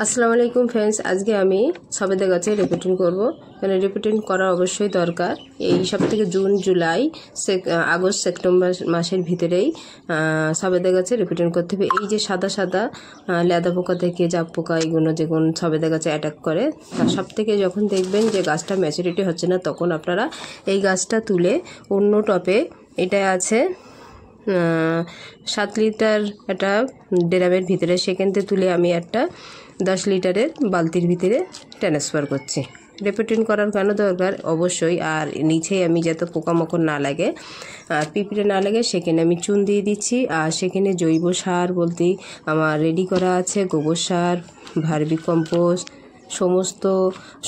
আসসালামু আলাইকুম फ्रेंड्स, আজকে আমি সবেদা গাছে রিপোর্টিং করব। মানে রিপোর্টিং করা অবশ্যই দরকার। এই সব থেকে জুন জুলাই আগস্ট সেপ্টেম্বর মাসের ভিতরেই সবেদা গাছে রিপোর্টিং করতে হবে। এই যে সাদা সাদা লেদা পোকা থেকে জাপ পোকা এগুলো যেগুলো সবেদা গাছে অ্যাটাক করে, তার সব থেকে যখন দেখবেন যে গাছটা ম্যাচুরিটি হচ্ছে না, তখন আপনারা এই গাছটা তুলে অন্য টপে, এটা আছে 7 লিটার একটা ড্রামের ভিতরে, সেখান থেকে তুলে আমি একটা 10 লিটারের বালতির ভিতরে ট্রান্সফার করছি। রিপোর্টিং করার কেন দরকার অবশ্যই, আর নিচেই আমি যাতে পোকামাকড় না লাগে আর পিঁপড়ে না লাগে সেখানে আমি চুন দিয়ে দিচ্ছি। আর সেখানে জৈব সার বলতে আমার রেডি করা আছে গোবর সার, ভার্মি কম্পোস্ট, সমস্ত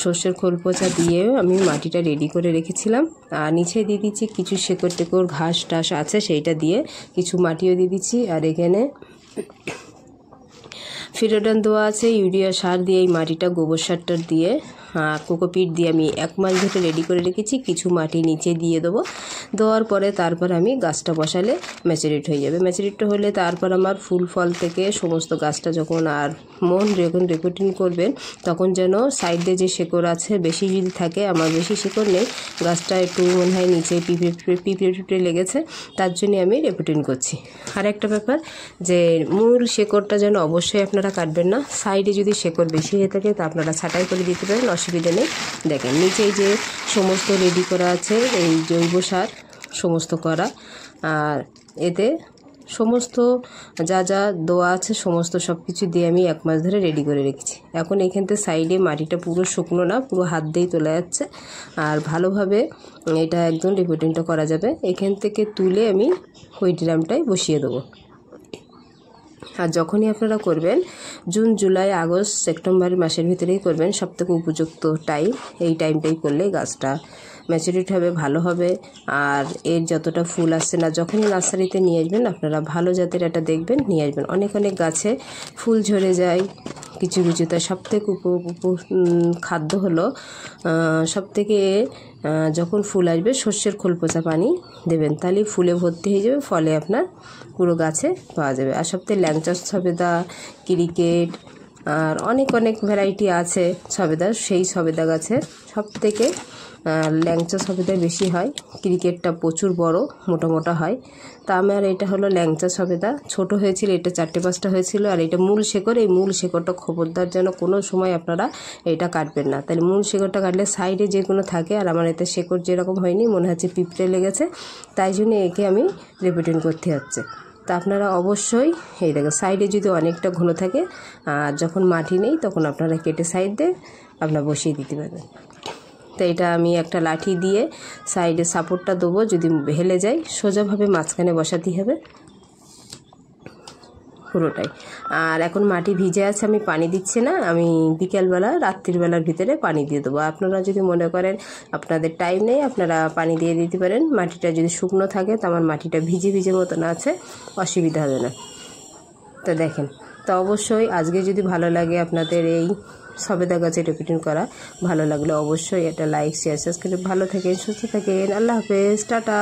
শস্যের খোল পচা দিয়ে আমি মাটিটা রেডি করে রেখেছিলাম। আর নিচে দিয়ে দিচ্ছি কিছু শেকড় টেকড় ঘাস টাস আছে, সেইটা দিয়ে কিছু মাটিও দিয়ে দিচ্ছি। আর এখানে ফিরোডন দেওয়া আছে, ইউরিয়া সার দিয়ে এই মাটিটা গোবর সারটা দিয়ে কোকোপিট দিয়ে আমি 1 মাস ধরে রেডি করে রেখেছি। কিছু মাটি নিচে দিয়ে দেবো, দেওয়ার পরে তারপর আমি গাছটা বসালে ম্যাচুরেট হয়ে যাবে। ম্যাচুরেট হলে তারপর আমার ফুল ফল থেকে সমস্ত গাছটা যখন আর যখন রিপোর্টিং করবেন, তখন যেন সাইডে যে শেকড় আছে বেশি যদি থাকে, আমার বেশি শেকড় নেই, গাছটা একটু মনে হয় নিচে পিঁপড়ে লেগেছে, তার জন্যে আমি রিপোর্টিং করছি। আর একটা ব্যাপার যে মূল শেকড়টা যেন অবশ্যই আপনারা কাটবেন না। সাইডে যদি শেকড় বেশি হয়ে থাকে তা আপনারা ছাঁটাই করে দিতে পারেন, অসুবিধা নেই। দেখেন নিচেই যে সমস্ত রেডি করা আছে, এই জৈব সার সমস্ত করা, আর এতে সমস্ত যা যা দেওয়া আছে সমস্ত সব কিছু দিয়ে আমি 1 মাস ধরে রেডি করে রেখেছি। এখন এখান থেকে সাইডে মাটিটা পুরো শুকনো না, পুরো হাত দিয়েই তোলা যাচ্ছে, আর ভালোভাবে এটা একদম রিপোর্টিংটা করা যাবে। এখান থেকে তুলে আমি ওই ড্রামটায় বসিয়ে দেবো। আর যখনই আপনারা করবেন জুন জুলাই আগস্ট সেপ্টেম্বর মাসের ভিতরেই করবেন, সবথেকে উপযুক্ত টাইম। এই টাইমটাই করলে গাছটা ম্যাচুরিটি হবে, ভালো হবে। আর এর যতটা ফুল আসছে না, যখনই নার্সারিতে নিয়ে আসবেন আপনারা ভালো জাতের একটা দেখবেন নিয়ে আসবেন। অনেক গাছে ফুল ঝরে যায় কিছু কিছু, তাই সবথেকে খাদ্য হলো সবথেকে যখন ফুল আসবে শস্যের খোল পচা পানি দেবেন, তাহলে ফুলে ভর্তি হয়ে যাবে, ফলে আপনার পুরো গাছে পাওয়া যাবে। আর সবথেকে ল্যাংচা সবেদা, ক্রিকেট আর অনেক ভ্যারাইটি আছে সবেদার। সেই সবেদা গাছে সবথেকে ল্যাংচা সবেদা বেশি হয়, ক্রিকেটটা প্রচুর বড় মোটা হয়। তা আমার এটা হলো ল্যাংচা সবেদা, ছোট হয়েছিল, এটা 4-5টা হয়েছিল। আর এটা মূল শেকড়, এই মূল শেকড়টা খবরদার যেন কোনো সময় আপনারা এটা কাটবেন না, তাহলে মূল শেকড়টা কাটলে সাইডে যেগুলো থাকে, আর আমার এতে শেকড় যেরকম হয়নি, মনে হচ্ছে পিঁপড়ে লেগেছে, তাই জন্য একে আমি রিপোর্টিং করতে হচ্ছে। তা আপনারা অবশ্যই এই দেখেন সাইডে যদি অনেকটা ঘন থাকে, আর যখন মাটি নেই তখন আপনারা কেটে সাইডে আপনারা বসিয়ে দিতে পারবেন। তো এটা আমি একটা লাঠি দিয়ে সাইডে সাপোর্টটা দেবো, যদি হেলে যায় সোজাভাবে মাঝখানে বসাতেই হবে পুরোটাই। আর এখন মাটি ভিজে আছে, আমি পানি দিচ্ছি না, আমি বিকেলবেলা রাত্রিবেলার ভিতরে পানি দিয়ে দেবো। আপনারা যদি মনে করেন আপনাদের টাইম নেই, আপনারা পানি দিয়ে দিতে পারেন। মাটিটা যদি শুকনো থাকে তো আমার মাটিটা ভিজে মতন আছে, অসুবিধা হবে না। তো দেখেন, তো অবশ্যই আজকে যদি ভালো লাগে আপনাদের এই সবেদা গাছে রিপোর্টিং করা, ভালো লাগলে অবশ্যই এটা লাইক শেয়ার সাবস্ক্রাইব। ভালো থাকেন, সুস্থ থাকেন, আল্লাহ হাফেজ, টাটা।